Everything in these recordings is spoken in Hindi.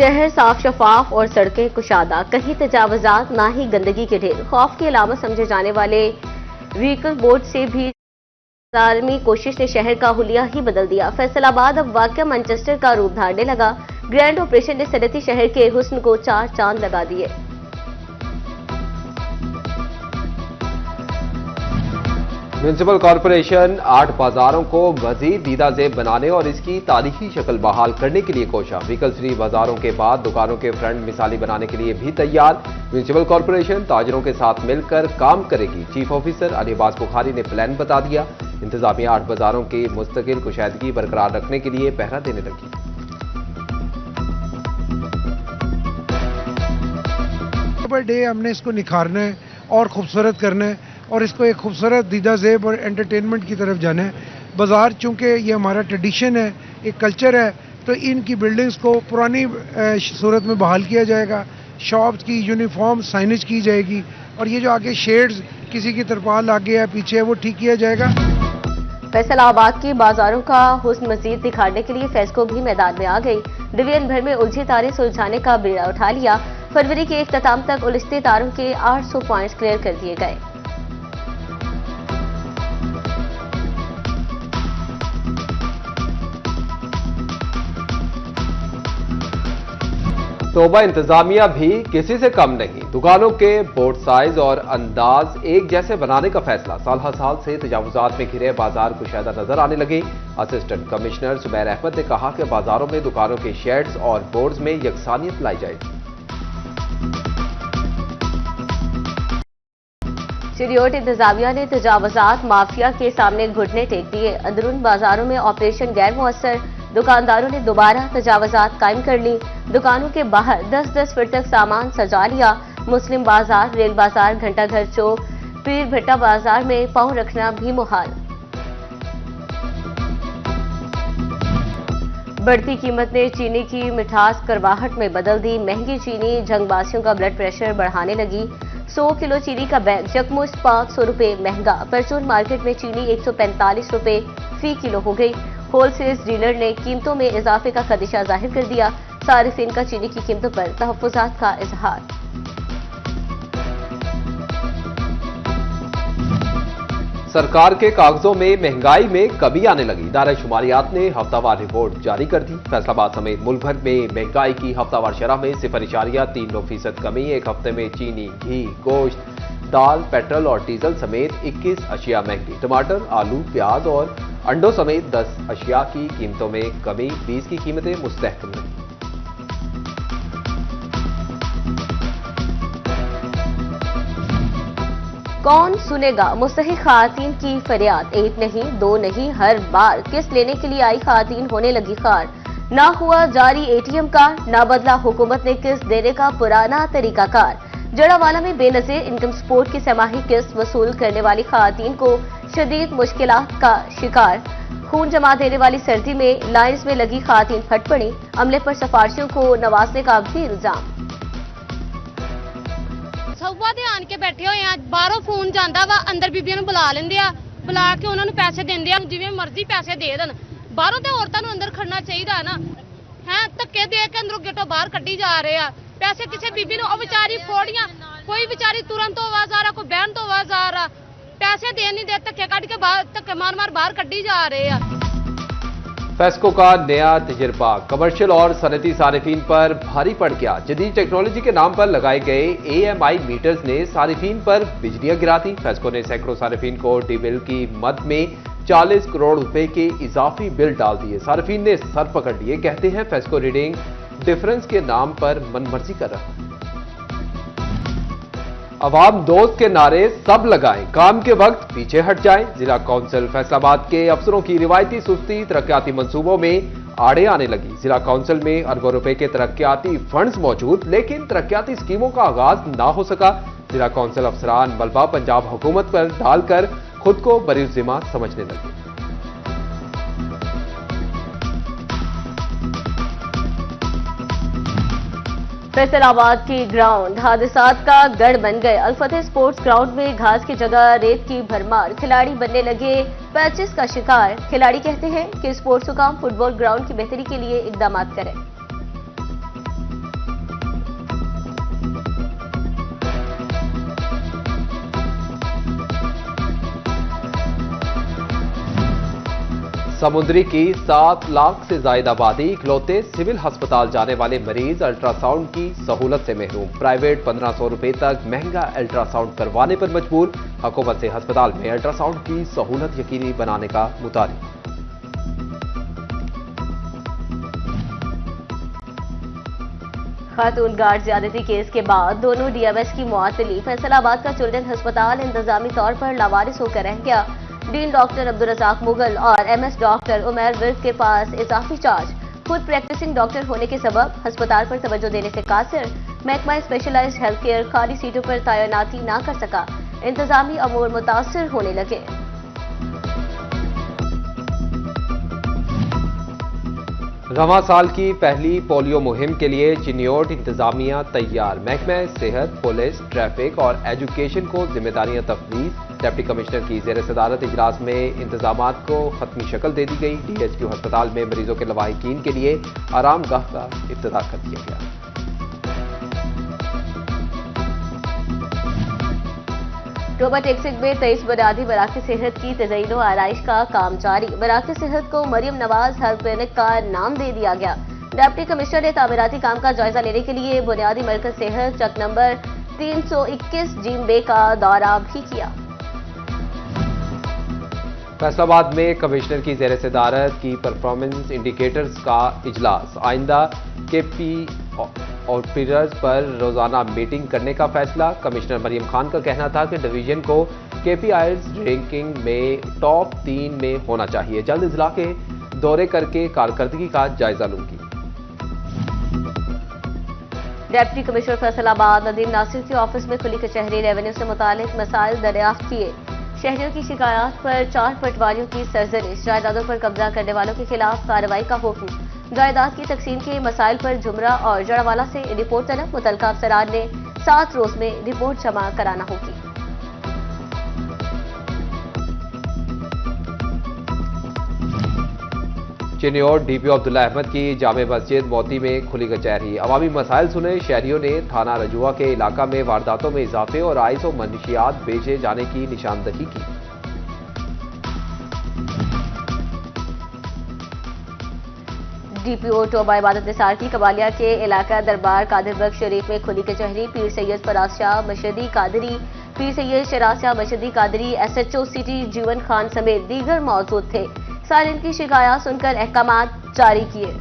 शहर साफ शफाफ और सड़कें कुशादा, कहीं तजावजात ना ही गंदगी के ढेर। खौफ की अलामत समझे जाने वाले व्हीकल बोर्ड से भी आर्मी कोशिश ने शहर का हुलिया ही बदल दिया। फैसलाबाद अब वाकया मैनचेस्टर का रूप धारने लगा। ग्रैंड ऑपरेशन ने सनती शहर के हुस्न को 4 चांद लगा दिए। म्यूनिसिपल कॉरपोरेशन 8 बाजारों को मजीद दीदाजेब बनाने और इसकी तारीखी शक्ल बहाल करने के लिए कोशा। व्हीकल फ्री बाजारों के बाद दुकानों के फ्रंट मिसाली बनाने के लिए भी तैयार। म्यूनिसिपल कॉरपोरेशन ताजरों के साथ मिलकर काम करेगी। चीफ ऑफिसर अली अब्बास बुखारी ने प्लान बता दिया। इंतजामिया 8 बाजारों की मुस्तकिल कुशादगी बरकरार रखने के लिए पहरा देने लगी। पर डे हमने इसको निखारना है और खूबसूरत करना है और इसको एक खूबसूरत दीदाजेब और एंटरटेनमेंट की तरफ जाना है। बाज़ार चूँकि ये हमारा ट्रेडिशन है, एक कल्चर है, तो इनकी बिल्डिंग्स को पुरानी सूरत में बहाल किया जाएगा। शॉप्स की यूनिफॉर्म साइनेज की जाएगी और ये जो आगे शेड्स किसी की तरपाल आगे है पीछे है वो ठीक किया जाएगा। फैसलाबाद की बाजारों का हुस्न मजीद दिखाने के लिए फेस्को भी मैदान में आ गई। डिवीजन भर में उलझी तारें सुलझाने का बीड़ा उठा लिया। फरवरी के इख्तिताम तक उलझते तारों के 800 पॉइंट्स क्लियर कर दिए गए। तोबा इंतजामिया भी किसी से कम नहीं। दुकानों के बोर्ड साइज और अंदाज एक जैसे बनाने का फैसला। साल हर साल से तजावुजात में घिरे बाजार कुशादा नजर आने लगे। असिस्टेंट कमिश्नर सुबैर अहमद ने कहा कि बाजारों में दुकानों के शेड्स और बोर्ड्स में यकसानियत लाई जाएगी। चिरियोट इंतजामिया ने तजावुजात माफिया के सामने घुटने टेक दिए। अंदरून बाजारों में ऑपरेशन गैर मुअस्सर। दुकानदारों ने दोबारा तजावुजात कायम कर ली। दुकानों के बाहर 10-10 फीट तक सामान सजा लिया। मुस्लिम बाजार, रेल बाजार, घंटाघर चौक, पीर भट्टा बाजार में पांव रखना भी मुहाल। बढ़ती कीमत ने चीनी की मिठास करवाहट में बदल दी। महंगी चीनी झंगबासियों का ब्लड प्रेशर बढ़ाने लगी। 100 किलो चीनी का बैग यकमुश्त 500 रुपए महंगा। परचून मार्केट में चीनी 145 रुपए फी किलो हो गई। होलसेल डीलर ने कीमतों में इजाफे का खदशा जाहिर कर दिया। सारिफिन का चीनी की कीमतों पर तहफ्फुजात का इजहार। सरकार के कागजों में महंगाई में कमी आने लगी। इदारा शुमारियात ने हफ्तावार रिपोर्ट जारी कर दी। फैसलाबाद समेत मुल्क भर में महंगाई की हफ्तावार शरह में 0.39% कमी। एक हफ्ते में चीनी, घी, गोश्त, दाल, पेट्रोल और डीजल समेत 21 अशिया महंगी। टमाटर, आलू, प्याज और अंडों समेत 10 अशिया की कीमतों में कमी। 20 की कीमतें मुस्तहकम रही। कौन सुनेगा मुस्तहिक खातीन की फरियाद। एक नहीं, दो नहीं, हर बार किस्त लेने के लिए आई खातीन होने लगी खार। ना हुआ जारी एटीएम कार्ड, ना बदला हुकूमत ने किस्त देने का पुराना तरीकाकार। जड़ावाला में बेनजीर इनकम सपोर्ट की समाही किस्त वसूल करने वाली खातीन को शदीद मुश्किलात का शिकार। खून जमा देने वाली सर्दी में लाइन्स में लगी खातीन फट पड़ी। अमले पर सिफारिशों को नवाजने का भी इल्जाम। सौवा ਦੇ ਆਣ ਕੇ ਬੈਠੇ ਹੋਏ ਆ। ਬਾਹਰੋਂ ਫੋਨ ਜਾਂਦਾ ਵਾ, ਅੰਦਰ ਬੀਬੀਆਂ ਨੂੰ ਬੁਲਾ ਲੈਂਦੇ ਆ। ਬੁਲਾ ਕੇ ਉਹਨਾਂ ਨੂੰ ਪੈਸੇ ਦਿੰਦੇ ਆ, ਜਿਵੇਂ ਮਰਜ਼ੀ ਪੈਸੇ ਦੇ ਦੇਣ। ਬਾਹਰੋਂ ਤੇ ਔਰਤਾਂ ਨੂੰ ਅੰਦਰ ਖੜਨਾ ਚਾਹੀਦਾ ਨਾ ਹੈ। ਧੱਕੇ ਦੇ ਕੇ ਅੰਦਰੋਂ ਗੇਟੋਂ ਬਾਹਰ ਕੱਢੀ ਜਾ ਰਹੇ ਆ ਪੈਸੇ। ਕਿਸੇ ਬੀਬੀ ਨੂੰ ਉਹ ਵਿਚਾਰੀ ਫੋੜੀਆਂ, ਕੋਈ ਵਿਚਾਰੀ ਤੁਰਨ ਤੋਂ ਆਵਾਜ਼ ਆ ਰਿਹਾ, ਕੋਈ ਬਹਿਣ ਤੋਂ ਆਵਾਜ਼ ਆ ਰਿਹਾ। पैसे दे नहीं दे, धक्के काट के धक्के मार मार बाहर कड्डी जा रहे हैं। फेस्को का नया तजर्बा कमर्शियल और सनती सारिफीन पर भारी पड़ गया। जदीद टेक्नोलॉजी के नाम पर लगाए गए AMI मीटर्स ने सारिफीन पर बिजलियां गिरा दी। फेस्को ने सैकड़ों सारिफीन को डी बिल की मद में 40 करोड़ रुपए के इजाफी बिल डाल दिए। सारिफीन ने सर पकड़ लिए। कहते हैं फेस्को रीडिंग डिफरेंस के नाम पर मनमर्जी कर रहा है। अवाम दोस्त के नारे सब लगाएं, काम के वक्त पीछे हट जाएं। जिला काउंसिल फैसलाबाद के अफसरों की रिवायती सुस्ती तरक्याती मंसूबों में आड़े आने लगी। जिला काउंसिल में अरबों रुपए के तरक्याती फंड्स मौजूद, लेकिन तरक्याती स्कीमों का आगाज ना हो सका। जिला काउंसिल अफसरान मलबा पंजाब हुकूमत पर डालकर खुद को बरीज़िम्मा समझने लगे। फैसलाबाद की ग्राउंड हादसात का गढ़ बन गए। अलफतेह स्पोर्ट्स ग्राउंड में घास की जगह रेत की भरमार। खिलाड़ी बनने लगे पैचेस का शिकार। खिलाड़ी कहते हैं कि स्पोर्ट्स हुकाम फुटबॉल ग्राउंड की बेहतरी के लिए इकदाम करें। समुद्री की 7 लाख से ज्यादा आबादी इकलौते सिविल अस्पताल जाने वाले मरीज अल्ट्रासाउंड की सहूलत से महरूम। प्राइवेट 1500 रुपए तक महंगा अल्ट्रासाउंड करवाने पर मजबूर। हुकूमत से अस्पताल में अल्ट्रासाउंड की सहूलत यकीनी बनाने का मुतालिबा। खातून गार्ड ज्यादती केस के बाद दोनों डीएमएस की मुअत्तली। फैसलाबाद का चिल्ड्रन अस्पताल इंतजामी तौर पर लावारिस होकर रह गया। डीन डॉक्टर अब्दुल रज़ाक मुगल और एमएस डॉक्टर उमैर विर्द के पास इजाफी चार्ज। खुद प्रैक्टिसिंग डॉक्टर होने के सबब अस्पताल पर तवज्जो देने से कासिर। महकमा स्पेशलाइज्ड हेल्थ केयर खाली सीटों पर तैनाती न कर सका। इंतजामी अमूर मुतासिर होने लगे। रवां साल की पहली पोलियो मुहिम के लिए चिन्योट इंतजामिया तैयार। महकमा सेहत, पुलिस, ट्रैफिक और एजुकेशन को जिम्मेदारियां तफवीज। डिप्टी कमिश्नर की ज़ेर सदारत इजलास में इंतजामात को खत्मी शक्ल दे दी गई। डीएचक्यू अस्पताल में मरीजों के लवाहिकीन के लिए आरामगाह का इफ्तिताह कर दिया गया। टोबा टेक्सिक में 23 बुनियादी मराकज़ सेहत की तज़यीन व आराइश का काम जारी। मराकज़ सेहत को मरियम नवाज हेल्थ क्लिनिक का नाम दे दिया गया। डिप्टी कमिश्नर ने तामीराती काम का जायजा लेने के लिए बुनियादी मरकज सेहत चक नंबर 321 जीम बे का दौरा भी किया। फैसलाबाद में कमिश्नर की ज़ेर सदारत की परफॉर्मेंस इंडिकेटर्स का इजलास। आइंदा केपी ऑफिसर्स पर रोजाना मीटिंग करने का फैसला। कमिश्नर मरियम खान का कहना था कि डिवीजन को केपीआईज रैंकिंग में टॉप 3 में होना चाहिए। जल्द इजला के दौरे करके कारकर्दगी का जायजा लूंगी। डिप्टी कमिश्नर फैसलाबाद नदीम नासिर के ऑफिस में खुली कचहरी। रेवेन्यू से मुतालिक मसाइल दरियाफ्त किए। शहरियों की शिकायत पर 4 पटवारियों की सरजरिश। जायदादों पर कब्जा करने वालों के खिलाफ कार्रवाई का हुक्म। जायदाद की तकसीम के मसाइल पर जुमरा और जड़वाला से रिपोर्ट तलब। मुतलका अफसरान ने 7 रोज में रिपोर्ट जमा कराना होगी। चिन्योट डीपीओ अब्दुल्ला अहमद की जामे मस्जिद मोती में खुली कचहरी। अवामी मसाइल सुने। शहरियों ने थाना रजुआ के इलाका में वारदातों में इजाफे और आइस और मनशियात बेचे जाने की निशानदही की। डीपीओ टोबा इबादत निसार की कबालिया के इलाका दरबार कादिर बख्श शरीफ में खुली कचहरी। पीर सैयद फराज शाह मशदी कादरी, पीर सैयद शराज शाह मशदी कादरी, एसएचओ सिटी जीवन खान समेत दीगर मौजूद थे। सालिन की शिकायत सुनकर अहकामात जारी किए।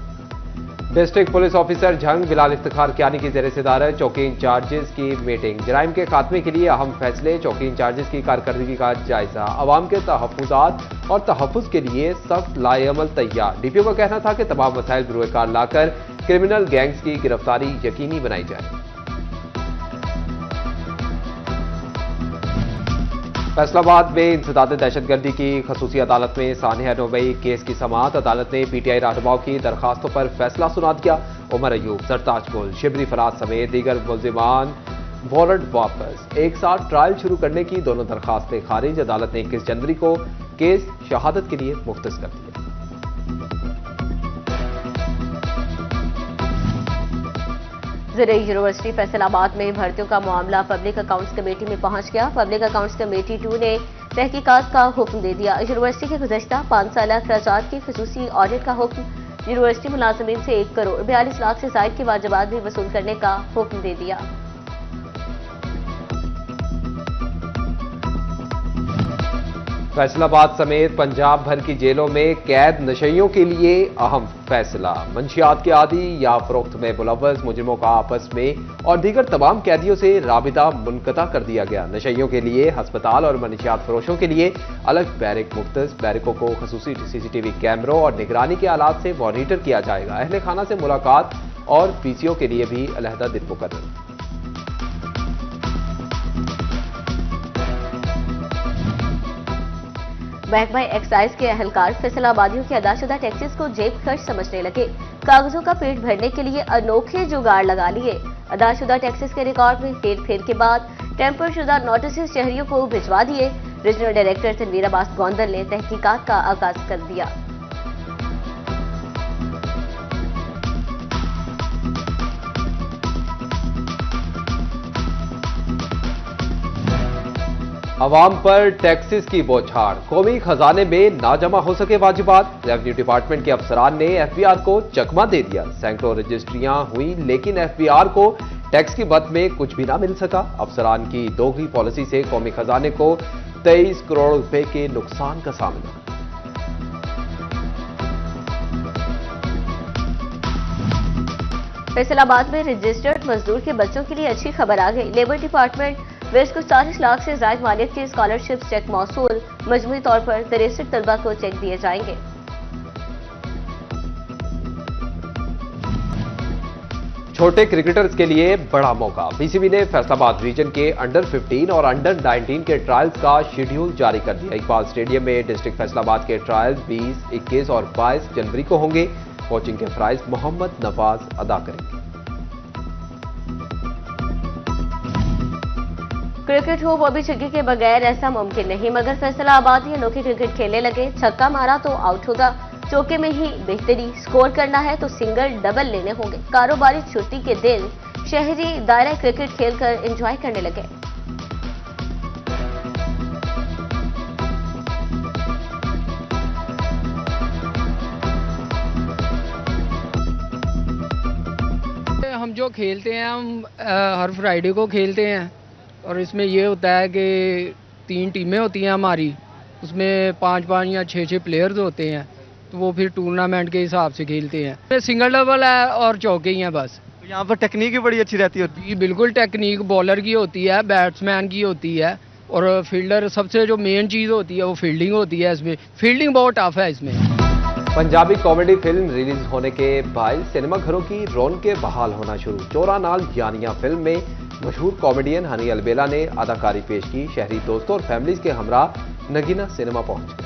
District police officer Jhang Bilal Iftikhar Kiyani की ज़ेर सदारत चौकी इंचार्जेस की मीटिंग। जराइम के खात्मे के लिए अहम फैसले। चौकी इंचार्जेस की कारकर्दगी का जायजा। अवाम के तहफ़्फ़ुज़ात और तहफ़्फ़ुज़ के लिए सख्त लाएअमल तैयार। डीपीओ का कहना था कि तमाम मसाइल बरूए कार लाकर क्रिमिनल गैंग्स की गिरफ्तारी यकीनी बनाई जाए। फैसलाबाद में इंसदाद दहशतगर्दी की खसूसी अदालत में सानिया नोबई केस की समाअत। अदालत ने पीटीआई रहनुमाओं की दरखास्तों पर फैसला सुना दिया। उमर अयूब, सरताज गुल, शिबरी फराज समेत दीगर मुल्जिमान वारंट वापस। एक साथ ट्रायल शुरू करने की दोनों दरखास्तें खारिज। अदालत ने 21 जनवरी को केस शहादत के लिए मुख्तस कर दिया। ज़िले यूनिवर्सिटी फैसलाबाद में भर्तियों का मामला पब्लिक अकाउंट्स कमेटी में पहुंच गया। पब्लिक अकाउंट्स कमेटी 2 ने तहकीकात का हुक्म दे दिया। यूनिवर्सिटी के गुज़श्ता 5 साल अखराजात की खसूसी ऑडिट का हुक्म। यूनिवर्सिटी मुलाजिमीन से 1 करोड़ 42 लाख से ज़ायद के वाजिबात भी वसूल करने का हुक्म दे दिया। फैसलाबाद समेत पंजाब भर की जेलों में कैद नशइयों के लिए अहम फैसला। मंशियात के आदी या फरोख्त में मुलव्वस मुजरिमों का आपस में और दीगर तमाम कैदियों से राबिता मुनक़ता कर दिया गया। नशइयों के लिए अस्पताल और मंशियात फरोशों के लिए अलग बैरिक मुख्तस। बैरिकों को खसूसी सीसीटीवी कैमरों और निगरानी के आलात से मॉनिटर किया जाएगा। अहले खाना से मुलाकात और पीसीओ के लिए भी अलहदा दिन मुकर्रर। महकमा एक्साइज के अहलकार फैसलाबादियों के अदाशुदा टैक्सेस को जेब खर्च समझने लगे। कागजों का पेट भरने के लिए अनोखे जुगाड़ लगा लिए। अदाशुदा टैक्सेस के रिकॉर्ड में हेर फेर के बाद टेम्पर शुदा नोटिस शहरियों को भिजवा दिए। रीजनल डायरेक्टर तनवीर अब्बास गोंदल ने तहकीकात का आगाज कर दिया। आवाम पर टैक्सेस की बौछार, कौमी खजाने में ना जमा हो सके वाजिबात। रेवेन्यू डिपार्टमेंट के अफसरान ने एफबीआर को चकमा दे दिया। सैकड़ों रजिस्ट्रियां हुई लेकिन एफबीआर को टैक्स की मद में कुछ भी ना मिल सका। अफसरान की दोगली पॉलिसी से कौमी खजाने को 23 करोड़ रुपए के नुकसान का सामना। फैसलाबाद में रजिस्टर्ड मजदूर के बच्चों के लिए अच्छी खबर आ गई। लेबर डिपार्टमेंट वेस्ट को 40 लाख से ज्यादा मालियत की स्कॉलरशिप चेक मौसूल, मजमूई तौर पर 63 तलबा को चेक दिए जाएंगे। छोटे क्रिकेटर्स के लिए बड़ा मौका। पीसीबी ने फैसलाबाद रीजन के अंडर 15 और अंडर 19 के ट्रायल्स का शेड्यूल जारी कर दिया। इकबाल स्टेडियम में डिस्ट्रिक्ट फैसलाबाद के ट्रायल्स 20, 21 और 22 जनवरी को होंगे। कोचिंग के प्राइज मोहम्मद नवाज अदा करेंगे। क्रिकेट हो वो भी छक्के के बगैर ऐसा मुमकिन नहीं, मगर फैसलाबाद ही अनोखी क्रिकेट खेलने लगे। छक्का मारा तो आउट होगा, चौके में ही बेहतरी, स्कोर करना है तो सिंगल डबल लेने होंगे। कारोबारी छुट्टी के दिन शहरी दायरा क्रिकेट खेलकर एंजॉय करने लगे। हम जो खेलते हैं हम हर फ्राइडे को खेलते हैं और इसमें ये होता है कि 3 टीमें होती हैं हमारी, उसमें 5-5 या 6-6 प्लेयर्स होते हैं, तो वो फिर टूर्नामेंट के हिसाब से खेलते हैं। सिंगल डबल है और चौके ही हैं बस। यहाँ पर टेक्निक भी बड़ी अच्छी रहती है। ये बिल्कुल टेक्निक बॉलर की होती है, बैट्समैन की होती है और फील्डर सबसे जो मेन चीज़ होती है वो फील्डिंग होती है। इसमें फील्डिंग बहुत टफ है इसमें। पंजाबी कॉमेडी फिल्म रिलीज होने के बाद सिनेमाघरों की रौनकें बहाल होना शुरू। चोरा नाल यानिया फिल्म में मशहूर कॉमेडियन हनी अलबेला ने अदाकारी पेश की। शहरी दोस्तों और फैमिलीज के हमरा नगीना सिनेमा पहुंच गए।